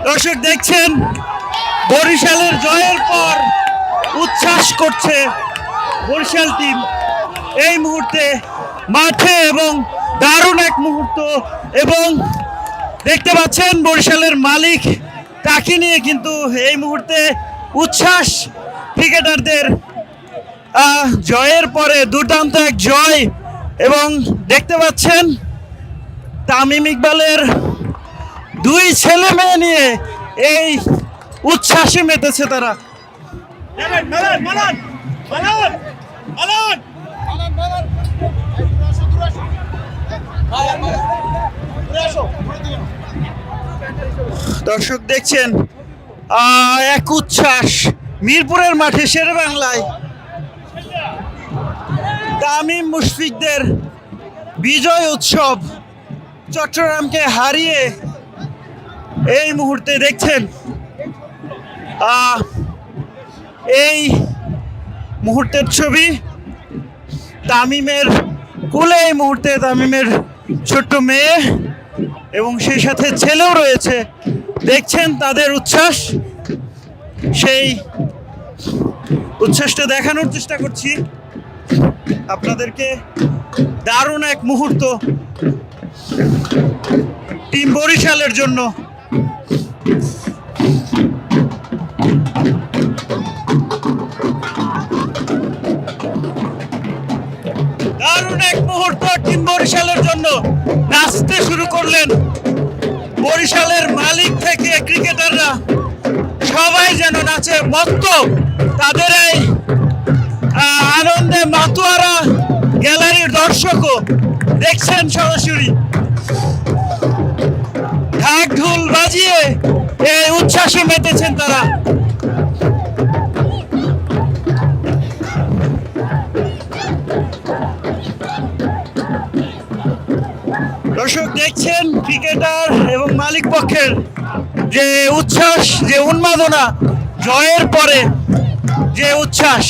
দর্শক দেখছেন বরিশালের জয়ের পর উচ্ছ্বাস করছে বরিশাল টিম এই মুহূর্তে মাঠে, এবং দারুণ এক মুহূর্ত। এবং দেখতে পাচ্ছেন বরিশালের মালিক, তাকে নিয়ে কিন্তু এই মুহূর্তে উচ্ছ্বাস ক্রিকেটারদের। জয়ের পরে দুর্দান্ত এক জয়, এবং দেখতে পাচ্ছেন তামিম ইকবালের দুই ছেলে মেয়ে নিয়ে এই উচ্ছ্বাসে মেতেছে তারা। দর্শক দেখছেন এক উচ্ছ্বাস মিরপুরের মাঠে, শেরেবাংলায় তামিম মুশফিকদের বিজয় উৎসব। চট্টগ্রামকে হারিয়ে এই মুহূর্তে দেখছেন এই মুহূর্তের ছবি তামিমের কোলে, এই মুহূর্তে তামিমের ছোট্ট মেয়ে এবং সেই সাথে ছেলেও রয়েছে। দেখছেন তাদের উচ্ছ্বাস, সেই উচ্ছ্বাসটা দেখানোর চেষ্টা করছি আপনাদেরকে। দারুণ এক মুহূর্ত টিম বরিশালের জন্য। দারুণ এক মুহূর্ত টিম বরিশালের জন্য। নাচতে শুরু করলেন বরিশালের মালিক থেকে ক্রিকেটাররা, সবাই যেন নাচে মত্ত। তাদের এই আনন্দে মাতোয়ারা গ্যালারির দর্শকও দেখছেন সরাসরি। ঢাক ঢোল বাজিয়ে এই উচ্ছ্বাসে মেতেছেন তারা। দর্শক দেখছেন ক্রিকেটার এবং মালিক পক্ষের যে উচ্ছ্বাস, যে উন্মাদনা, জয়ের পরে যে উচ্ছ্বাস।